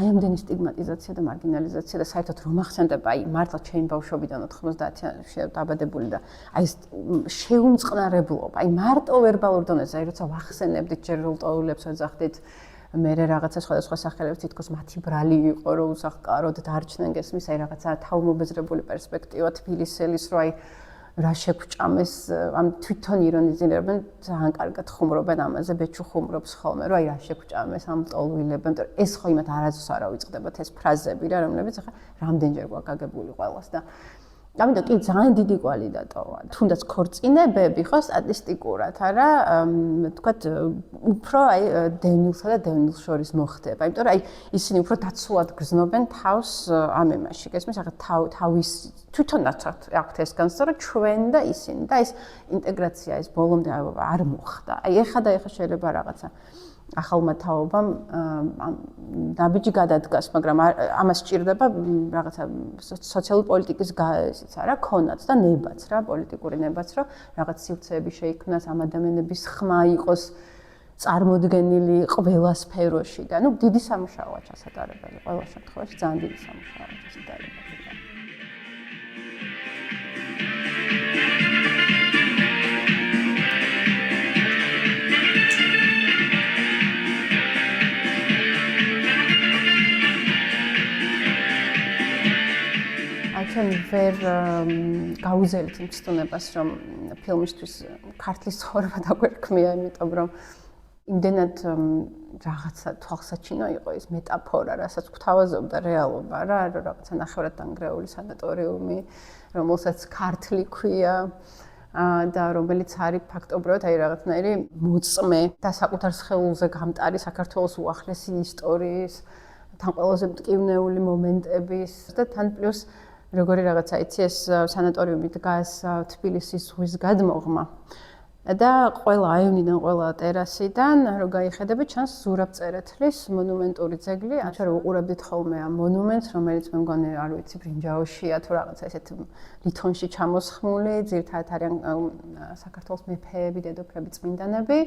აი ამდენი სტიგმატიზაცია და მარგინალიზაცია და საერთოდ რომ ახსენდება აი მართლა ჩემი ბავშვობიდან 90-იანი დაბადებული და აი ეს შეუმწყნარებლობა აი მარტო ვერბალურ დონეზე აი როცა ვახსენებდით ჯერ როლტოულებს ვეძახდით მე რაღაცა სხვადასხვა სახელებს თითქოს მათი ბრალი იყო რომ უსახკაროდ დარჩნენ გესმის აი რაღაცა თავმობეზრებული პერსპექტივა თბილისელის რო აი რა შეგვჭამეს ამ თვითონ ირონიზირებენ ძალიან კარგად ხუმრობენ ამაზე ბეჭუ ხუმრობს ხოლმე რომ აი რა შეგვჭამეს ამ ტოლვილებენ ეს ხო იმათ არასდროს არ ავიწყდებათ ეს ფრაზები რა რომლებიც ახლა რამდენჯერ გვაგაგებული ყველას და ამიტომ კი ძალიან დიდი კვალი დატოვა თუნდაც ქორწინებები ხო სტატისტიკურად არა თქვათ უფრო აი დევნილსა და დევნილს შორის მოხდება იმიტომ რომ აი ისინი უფრო დაცულად გრძნობენ თავს ამ ემაში გესმის ახლა თავის თვითონაც აქვთ ეს განცდა რომ ჩვენ და ისინი და ეს ინტეგრაცია ეს ბოლომდე არ მოხდა აი ეხა და ეხა შეიძლება რაღაცა ახალმა თაობამ დაბიჯი გადადგას, მაგრამ ამას სჭირდება რაღაცა სოციალური პოლიტიკის ისიც არა, ქონაც და ნებაც რა, პოლიტიკური ნებაც, რომ რაღაც სივრცეები შეიქმნას, ამ ადამიანების ხმა იყოს წარმოდგენილი ყველა სფეროში და ნუ დიდი სამუშაოა ჩასატარებელი, ყველა შემთხვევაში ძალიან დიდი სამუშაოა ჩასატარებელი. ჩვენ ვერ გაუზელით იმ ცდუნებას, რომ ფილმისთვის ქართლის ცხოვრება დაგვერქმია, იმიტომ რომ იმდენად რაღაცა თვალსაჩინო იყო ეს მეტაფორა, რასაც გვთავაზობდა რეალობა რა, რაღაცა ნახევრად დანგრეული სანატორიუმი, რომელსაც ქართლი ქვია და რომელიც არის ფაქტობრივად აი რაღაცნაირი მოწმე და საკუთარ სხეულზე გამტარი საქართველოს უახლესი ისტორიის, თან ყველაზე მტკივნეული მომენტების და თან პლუს როგორი რაღაცა იცი ეს სანატორიუმი დგას თბილისის ზღვის გადმოღმა და ყველა აივნიდან ყველა ტერასიდან რო გაიხედები ჩანს ზურაბწერეთლის მონუმენტური ძეგლი ჩვენ რო უყურებდით ხოლმე ამ მონუმენტს რომელიც მე მგონი არ ვიცი ბრინჯაოშია თუ რაღაცა ესეთ ლითონში ჩამოსხმული ძირთადად არიან საქართველოს მეფეები დედოფლები წმინდანები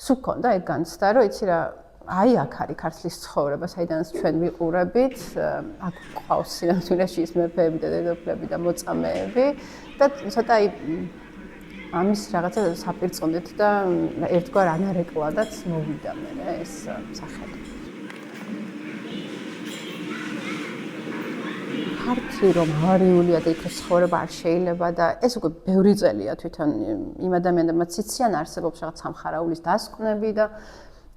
სულ ქონდა ეგ განცდა რომ იცი რა აი აქ არის ქართლის ცხოვრება, საიდანაც ჩვენ ვიყურებით, აქ ყავს სინამდვილეში ის მეფეები და დედოფლები და მოწამეები და ცოტა აი ამის რაღაცა საპირწონეთ და ერთგვარ ანარეკლადაც მოვიდა მე ეს სახელი. ქართლი რომ არიულია და იქ ცხოვრება არ შეიძლება და ეს უკვე ბევრი წელია თვითონ იმ ადამიანებმა ციციან არსებობს რაღაც სამხარაულის დასკვნები და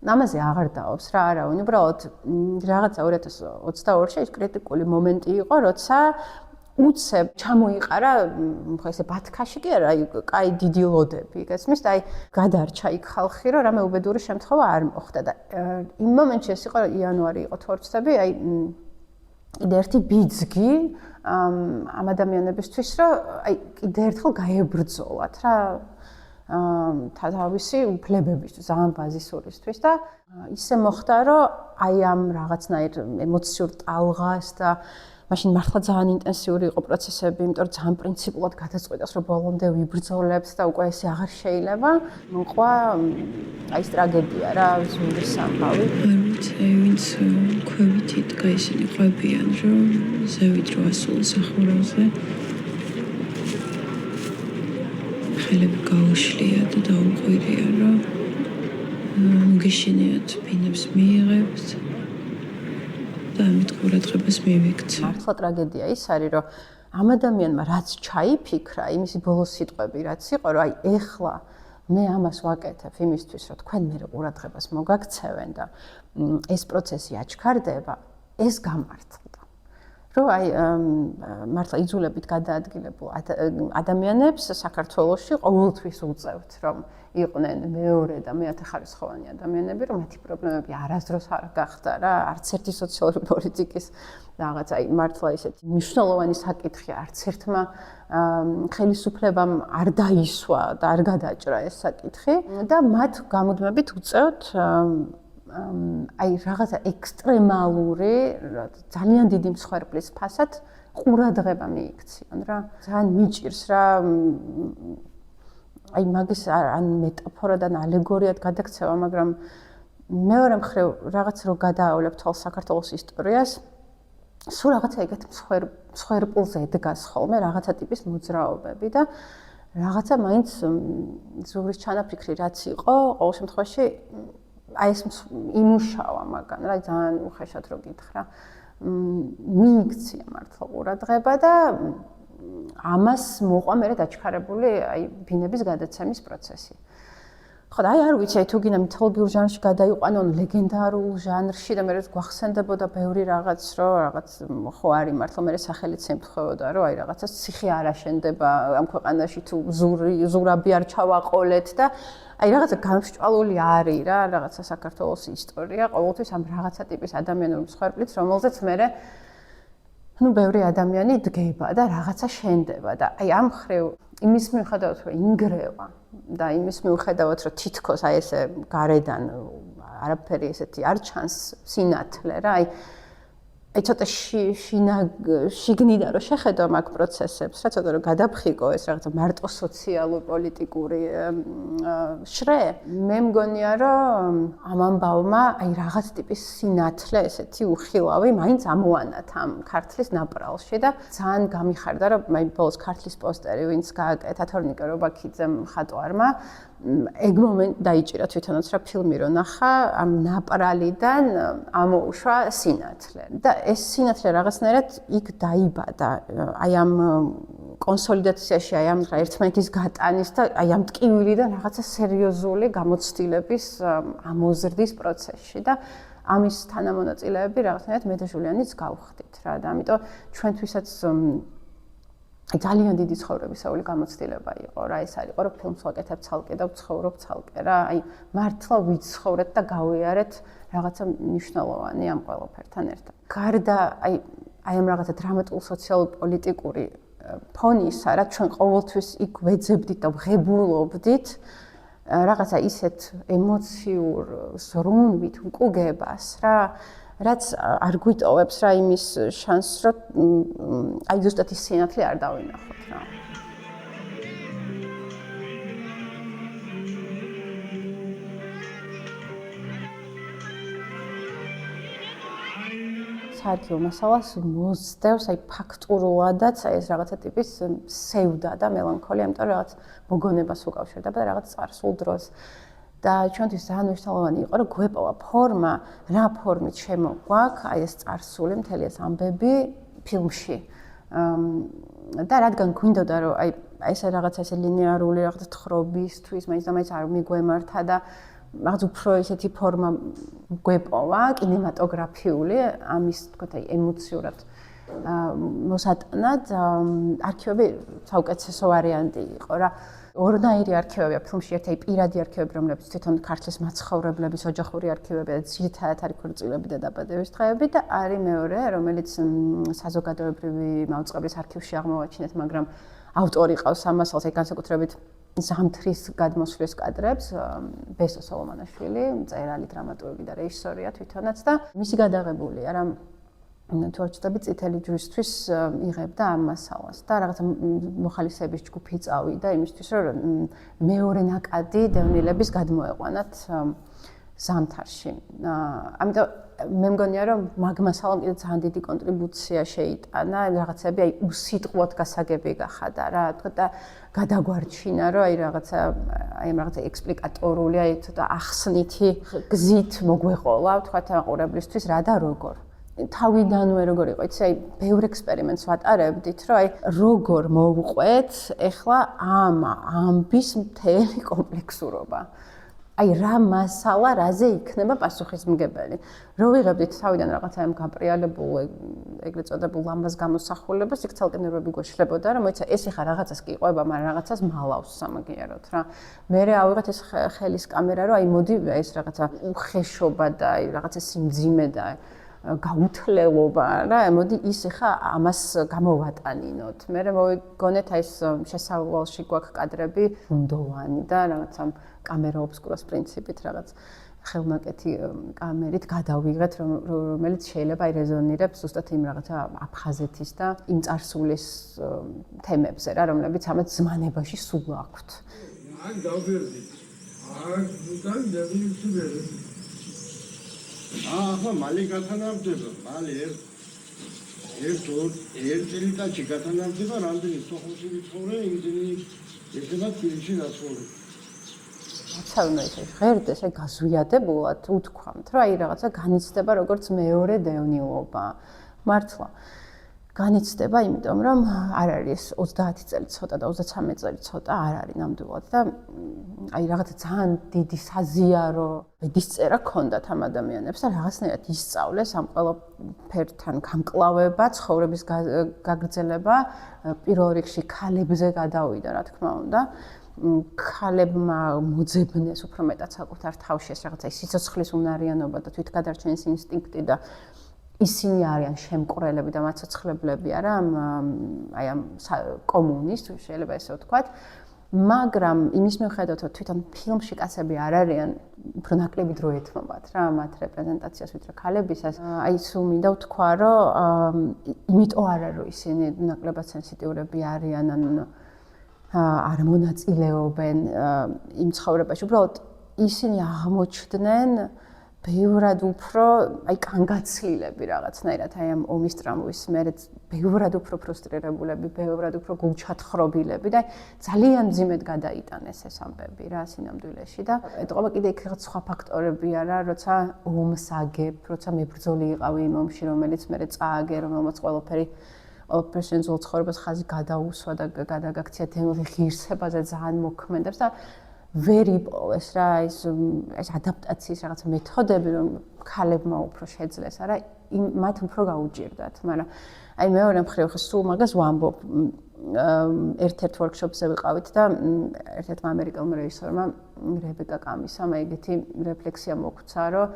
ამაზე აღარ დაობს რა არავინ უბრალოდ რაღაცა 2022-ში ის კრიტიკული მომენტი იყო როცა უცებ ჩამოიყარა ხო ესე ბათქაში კი არა აი კაი დიდი ლოდები გესმის და აი გადარჩა იქ ხალხი რომ რამე უბედური შემთხვევა არ მოხდა და იმ მომენტში ეს იყო იანვარი იყო თორცდები აი კიდე ერთი ბიძგი ამ ადამიანებისთვის რომ აი კიდე ერთხელ გაებრძოლათ რა თავისი უფლებებისთვის, ძალიან ბაზისურისთვის და ისე მოხდა, რომ აი ამ რაღაცნაირ ემოციურ ტალღას და მაშინ მართლა ძალიან ინტენსიური იყო პროცესები, იმიტომ რომ ძალიან პრინციპულად გადაწყვიტეს, რომ ბოლომდე ვიბრძოლებთ და უკვე ესე აღარ შეიძლება. მოყვა აი ეს ტრაგედია რა, ზურის ამბავი. ვინც ქვევით იდგა ისინი ყვებიან, რომ ზევით რო ასულ სახურავზე ხელები გაუშლია და დაუყვირია, რომ მგეშინიათ ბინებს მიიღებთ და ამით ყურადღებას მივიქცევთ. მართლა ტრაგედია ის არის, რომ ამ ადამიანმა რაც ჩაიფიქრა, იმისი ბოლოს სიტყვები რაც იყო, რომ აი ეხლა მე ამას ვაკეთებ იმისთვის, რომ თქვენ მე ყურადღებას მოგაქცევენ და ეს პროცესი აჩქარდება, ეს გამართლდა. რომ აი მართლა იძულებით გადაადგილებულ ადამიანებს საქართველოში ყოველთვის უწევთ, რომ იყვნენ მეორე და მეათეხარისხოვანი ადამიანები, რომ მათი პრობლემები არასდროს არ გახდა რა, არც ერთი სოციალური პოლიტიკის რაღაც აი მართლა ისეთი მნიშვნელოვანი საკითხი არც ერთმა ხელისუფლებამ არ დაისვა და არ გადაჭრა ეს საკითხი და მათ გამუდმებით უწევთ აი რაღაცა ექსტრემალური ძალიან დიდი მსხვერპლის ფასად ყურადღება მიიქციან რა ძალიან მიჭირს რა აი მაგის ან მეტაფორად ან ალეგორიად გადაქცევა მაგრამ მეორე მხრივ რაღაც რო გადაავლებ თვალს საქართველოს ისტორიას, სულ რაღაცა ეგეთ მსხვერპლზე დგას ხოლმე რაღაცა ტიპის მოძრაობები და რაღაცა მაინც ზუგრის ჩანაფიქრი რაც იყო, ყოველ შემთხვევაში აი ეს იმუშავა მაგან რა ძალიან უხეშად რო გითხრა. მიიქცია მართლა ყურადღება და ამას მოყვა მე დაჩქარებული აი ბინების გადაცემის პროცესი. ხო და აი არ ვიცი თუ გინდა მითოლოგიურ ჟანრში გადაიყვანონ ლეგენდარულ ჟანრში და მე გვახსენდებოდა ბევრი რაღაც რო რაღაც ხო არის მართლა მე სახელიც ემთხვეოდა რომ აი რაღაცა ციხე არ აშენდება ამ ქვეყანაში თუ ზურაბი არ ჩავაყოლეთ და აი რაღაცა გამსჭვალული არის რა რაღაცა საქართველოს ისტორია ყოველთვის ამ რაღაცა ტიპის ადამიანური მსხვერპლით რომელზეც მე ნუ ბევრი ადამიანი დგება და რაღაცა შენდება და აი ამ ხრივ იმის მიუხედავად რომ ინგრევა და იმის მიუხედავად რომ თითქოს აი ესე გარედან არაფერი ესეთი არ ჩანს სინათლე რა აი ცოტა შიგნიდან რომ შეხედო მაგ პროცესებს რა ცოტა რომ გადაფხიკო ეს რაღაცა მარტო სოციალურ პოლიტიკური შრე მე მგონია რომ ამ ამბავმა აი რაღაც ტიპის სინათლე ესეთი უხილავი მაინც ამოანათ ამ ქართლის ნაპრალში და ძალიან გამიხარდა რომ აი ბოლოს ქართლის პოსტერი ვინც გააკეთა თორნიკე რობაქიძემ ხატვარმა ეგ მომენტი დაიჭირა თვითონაც რა ფილმი რო ნახა ამ ნაპრალიდან ამოუშვა სინათლე და ეს სინათლე რაღაცნაირად იქ დაიბადა აი ამ კონსოლიდაციაში აი ამ ერთმანეთის გატანის და აი ამ ტკივილიდან რაღაცა სერიოზული გამოცდილების ამოზრდის პროცესში და ამის თანამონაწილეები რაღაცნაირად მე და ჟულიანიც გავხდით რა და ამიტომ ჩვენთვისაც ძალიან დიდი ცხოვრებისეული გამოცდილება იყო რა ეს არის რომ ფილმს ვაკეთებ ცალკე და ვცხოვრობ ცალკე რა აი მართლა ვიცხოვრეთ და გავიარეთ რაღაცა მნიშვნელოვანი ამ ყველაფერთან ერთად გარდა აი ამ რაღაცა დრამატულ სოციალურ პოლიტიკური ფონისა რა ჩვენ ყოველთვის იქ ვეძებდით და ვღებულობდით რაღაცა ისეთ ემოციურ ზრუნვით უკუგებას რა რაც არ გვიტოვებს რა იმის შანსს რომ აი ზუსტად ის სინათლე არ დავინახოთ რა. საარქივო მასალას მოსდევს აი ფაქტურულადაც აი ეს რაღაცა ტიპის სევდა და მელანქოლია, იმიტომ რომ რაღაც მოგონებას უკავშირდება და რაღაც წარსულ დროს და ჩვენთვის ძალიან მნიშვნელოვანი იყო რომ გვეპოვა ფორმა, რა ფორმით შემოგვაქვს აი ეს წარსული მთელი ეს ამბები ფილმში. და რადგან გვინდოდა რომ აი ეს რაღაცა ესე ლინეარული რაღაც თხრობისთვის მაინც და მაინც არ მიგვემართა და რაღაც უფრო ესეთი ფორმა გვეპოვა კინემატოგრაფიული ამის თქვათ აი ემოციურად მოსატანად არქივები საუკეთესო ვარიანტი იყო რა. ორნაირი არქივებია ფილმში, ერთი აი პირადი არქივები, რომლებიც თვითონ ქართლის მაცხოვრებლების ოჯახური არქივებია და ძირითადად არის ქორწილები და დაბადების დღეები და არის მეორე, რომელიც საზოგადოებრივი მაუწყებლის არქივში აღმოვაჩინეთ, მაგრამ ავტორი ყავს ამასალს, აი განსაკუთრებით ზამთრის გადმოსვლის კადრებს, ბესო სოლომონაშვილი, მწერალი, დრამატურგი და რეჟისორია თვითონაც და მისი გადაღებულია რა თუ არ ვცდები წითელი ჯვრისთვის იღებდა ამ მასალას და რაღაცა მოხალისეების ჯგუფი წავიდა იმისთვის რომ მეორე ნაკადი დევნილების გადმოეყვანათ ზამთარში. ამიტომ მე მგონია რომ მაგ მასალამ კიდე ძალიან დიდი კონტრიბუცია შეიტანა, რაღაცები აი უსიტყვოდ გასაგები გახადა რა, თქო და გადაგვარჩინა რომ აი რაღაცა ექსპლიკატორული, აი ცოტა ახსნითი გზით მოგვეყოლა, თქვა მაყურებლისთვის რა და როგორ. თავიდანვე როგორ იყო, იცი, აი ბევრ ექსპერიმენტს ვატარებდით, რომ აი როგორ მოვყვეთ ეხლა ამ ამბის მთელი კომპლექსურობა. აი რა მასალა, რაზე იქნება პასუხისმგებელი. რო ვიღებდით თავიდან რაღაცა ამ გაპრიალებულ ეგრეთ წოდებულ ლამაზ გამოსახულებას, იქ ცალკე ნერვები გვეშლებოდა, რომ მოიცა ეს ეხა რაღაცას კი ყვება, მაგრამ რაღაცას მალავს სამაგიეროდ რა. მერე ავიღეთ ეს ხელის კამერა, რომ აი მოდი ეს რაღაცა უხეშობა და აი რაღაცა სიმძიმე და გაუთლელობა რა, მოდი ის ეხა ამას გამოვატანინოთ. მე მოვიგონეთ აი ეს შესავალში გვაქვს კადრები უნდოვანი და რაღაცა კამერა ობსკურას პრინციპით რაღაც ხელნაკეთი კამერით გადავიღეთ, რომელიც შეიძლება აი რეზონირებს ზუსტად იმ რაღაცა აფხაზეთის და იმ წარსულის თემებზე რა, რომლებიც ამათ ზმანებაში სულ აქვთ. ან დავფერდით. არ უკან დავიუსიბერე. ახლა მალე გათანამდება, მალე ერთ წელიწადში გათანამდება, რამდენი სოხუმში ვიცხოვრე, იმდენი ერთება თბილისში დაცხოვრე.აცალმა ისე ღერდეს აი გაზვიადებულად უთქვამთ, რომ აი რაღაცა განიცდება როგორც მეორე დევნილობა. მართლა განიცდება, იმიტომ რომ არ არის 30 წელი ცოტა და 33 წელი ცოტა არ არის ნამდვილად და აი რაღაცა ძალიან დიდი საზიარო ბედისწერა ჰქონდათ ამ ადამიანებს და რაღაცნაირად ისწავლეს ამ ყველაფერთან გამკლავება, ცხოვრების გაგრძელება, პირველ რიგში ქალებზე გადავიდა, რა თქმა უნდა. ქალებმა მოძებნეს უფრო მეტად საკუთარ თავში ეს რაღაცა სიცოცხლის უნარიანობა და თვითგადარჩენის ინსტინქტი და ისინი არიან შემკვრელები და მაცოცხლებლები არა აი ამ კომუნის შეიძლება ესე ვთქვათ მაგრამ იმის მიუხედავად რომ თვითონ ფილმში კაცები არ არიან უფრო ნაკლები დრო ეთმობათ რა მათ რეპრეზენტაციას ვიდრე ქალებისას აი სულ მინდა ვთქვა რომ იმიტომ არა რომ ისინი ნაკლებად სენსიტიურები არიან ან არ მონაწილეობენ იმ ცხოვრებაში უბრალოდ ისინი აღმოჩნდნენ ბევრად უფრო აი კანგაცილები რაღაცნაირად აი ამ ომის ტრამვის მერე ბევრად უფრო ფრუსტრირებულები, ბევრად უფრო გულჩათხრობილები და ძალიან ძიმედ გადაიტანეს ეს ამბები რა სინამდვილეში და ეტყობა კიდე იქ რაღაც სხვა ფაქტორები არა, როცა ომს აგებ, როცა მებრძოლი იყავი იმ ომში, რომელიც მერე წააგე, რომელმაც ყველაფერი პერსონალურ ცხოვრებას ხაზი გადაუსვა და გადაგაქცია თემური ღირსებაზე ძალიან მოქმედებს და ვერ იპოვეს რა ეს ადაპტაციის რაღაც მეთოდები რომ ქალებმა უფრო შეძლეს არა მათ უფრო გაუჭირდათ მაგრამ აი მეორე მხრივ ხო სულ მაგას ვამბობ ერთ-ერთ ვორქშოპზე ვიყავით და ერთ-ერთმა ამერიკელმა რეჟისორმა რებეკა კამისამ ეგეთი რეფლექსია მოგვცა რომ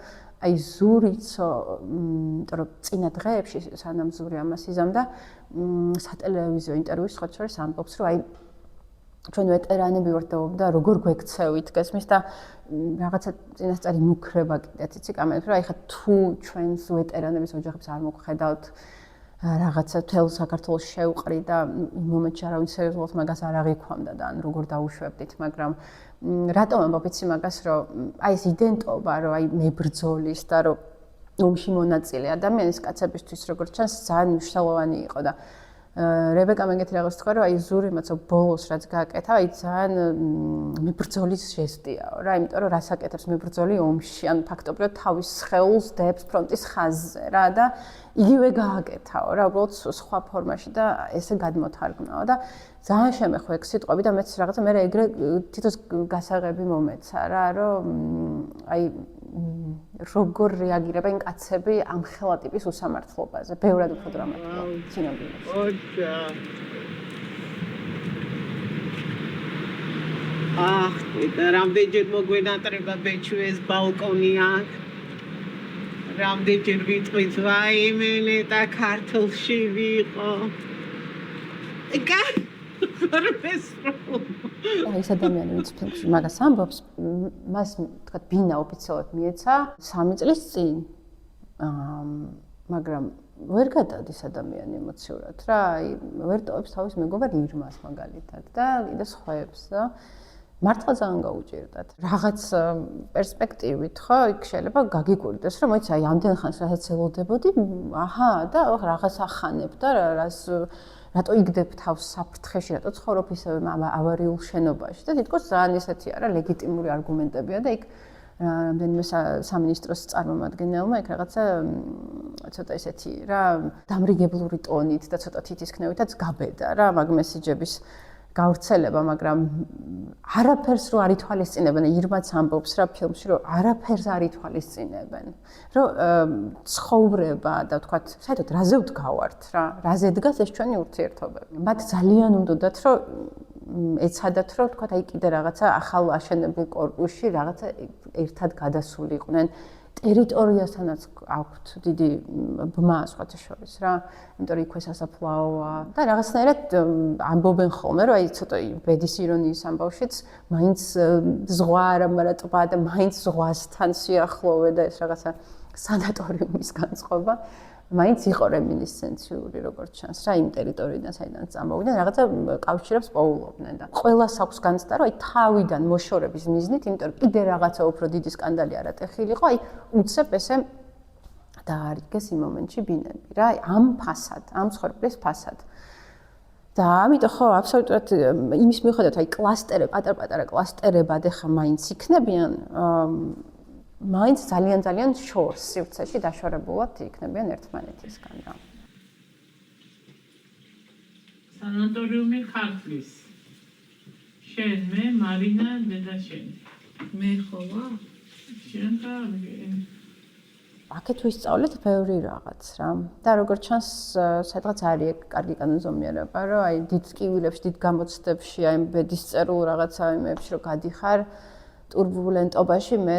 აი ზურიცო იმიტომ რომ წინა დღეებში სანამ ზური ამას იზამდა სატელევიზიო ინტერვიუში სხვა შორის ამბობს რომ აი ჩვენ ვეტერანები ვართ და როგორ გვექცევით გესმის და რაღაცა წინასწარი მუქრება კიდეც იცი კამერებს რომ აი ხა თუ ჩვენს ვეტერანების ოჯახებს არ მოგხედავთ რაღაცა თელ საქართველოს შევყრი და იმ მომენტში არავინ სერიოზულად მაგას არ აღიქვამდა და ან როგორ დაუშვებდით მაგრამ რატომ ამბობ იცი მაგას რომ აი ეს იდენტობა რომ აი მებრძოლის და რომ ომში მონაწილე ადამიანის კაცებისთვის როგორც ჩანს ძალიან მნიშვნელოვანი იყო და რებეკა მეგეთი რაღაც თქვა რომ აი ზურიმაცო ბოლოს რაც გააკეთა აი ძალიან მებრძოლის ჟესტიაო რა იმიტომ რომ რას აკეთებს მებრძოლი ომში ან ფაქტობრივად თავის სხეულს დებს ფრონტის ხაზზე რა და იგივე გააკეთაო რა უბრალოდ სხვა ფორმაში და ესე გადმოთარგმნაო და ძალიან შემეხო ეგ სიტყვები და მეც რაღაცა მე ეგრე თითოს გასაღები მომეცა რა რომ აი როგორ რეაგირებენ კაცები ამ ხელა ტიპის უსამართლობაზე ბევრად უფრო დრამატულად სინამდვილეში ოჩა და რამდენჯერ მოგვენატრება ბეჩუეს ბალკონი აქ რამდენჯერ ვიტყვით ვაიმე და ქართლში ვიყო ეს ადამიანი ვინც ფილმში მაგას ამბობს მას თქვა ბინა ოფიციალურად მიეცა 3 წლის წინ მაგრამ ვერ გადადის ადამიანი ემოციურად რა აი ვერ ტოვებს თავის მეგობარ ირმას მაგალითად და კიდე სხვაებს და მართლა ძალიან გაუჭირდათ რაღაც პერსპექტივით ხო იქ შეიძლება გაგიკვირდეს რომ მოიცა აი ამდენ ხანს რასაც ელოდებოდი აჰა და რაღაც ახანებ და რას რატო იგდებ თავს საფრთხეში, რატო ცხოვრობ ისევ ავარიულ შენობაში და თითქოს ძალიან ესეთი არა ლეგიტიმური არგუმენტებია და იქ რამდენიმე სამინისტროს წარმომადგენელმა იქ რაღაცა ცოტა ესეთი რა დამრიგებლური ტონით და ცოტა თითისქნევითაც გაბედა რა მაგ მესიჯების გავრცელება, მაგრამ არაფერს რო არ ითვალისწინებენ, ირმაც ამბობს რა ფილმში, რომ არაფერს არ ითვალისწინებენ. რომ ცხოვრება და ვთქვათ, საერთოდ რაზე ვდგავართ რა, რაზე დგას ეს ჩვენი ურთიერთობები. მათ ძალიან უნდათ, რომ ეცადათ, რომ ვთქვათ, აი კიდე რაღაცა ახალ აშენებულ კორპუსში რაღაცა ერთად გადასულიყვნენ. ტერიტორიასთანაც აქვთ დიდი ბმა სხვათა შორის რა, იმიტომ რომ იქვე სასაფლაოა და რაღაცნაირად ამბობენ ხოლმე, რომ აი ცოტა ბედის ირონიის ამბავშიც მაინც ზღვა არა, მაგრამ ტბა და მაინც ზღვასთან სიახლოვე და ეს რაღაცა სანატორიუმის განწყობა მაინც იყო რემინისცენციური როგორც ჩანს რა იმ ტერიტორიიდან საიდან წამოვიდნენ რაღაცა კავშირებს პოულობდნენ და ყველას აქვს განცდა რომ აი თავიდან მოშორების მიზნით იმიტომ რომ კიდე რაღაცა უფრო დიდი სკანდალი არატეხილიყო აი უცებ ესე დაარიგეს იმ მომენტში ბინები რა, ამ ფასად, ამ ცხოვრების ფასად. და ამიტომ ხო აბსოლუტურად იმის მიუხედავად, აი კლასტერები, პატარ-პატარა კლასტერებად ახლა მაინც იქნებიან, მაინც ძალიან შორს სივრცეში დაშორებულად იქნებიან ერთმანეთისგან რა. სანატორიუმი ხალხის. შენ, მე, მარინა, დედა შენ. მე ხოვა? შენ და აქეთ ვისწავლეთ ბევრი რაღაც რა. და როგორც ჩანს, სადღაც არის კარგი კანონზომიერება, რომ აი დიდ ტკივილებში, დიდ გამოცდებში, აი ბედის წერულ რაღაცა იმებში რომ გადიხარ ტურბულენტობაში, მე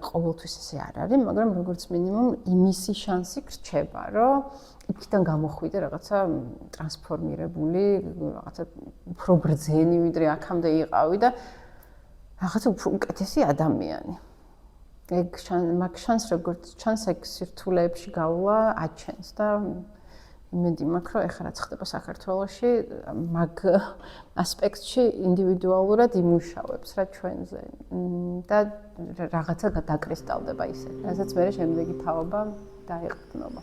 ყოველთვის ესე არ არის, მაგრამ როგორც მინიმუმ იმისი შანსი გრჩება, რომ იქიდან გამოხვიდე რაღაცა ტრანსფორმირებული, რაღაცა უფრო ბრძენი, ვიდრე აქამდე იყავი და რაღაცა უფრო უკეთესი ადამიანი. ეგ მაგ შანს როგორც ჩანს ეგ სირთულეებში გავლა აჩენს და იმედი მაქვს რომ ეხლა რაც ხდება საქართველოში მაგ ასპექტში ინდივიდუალურად იმუშავებს რა ჩვენზე და რაღაცა დაკრისტალდება ისე რასაც მე შემდეგი თაობა დაეყრდნობა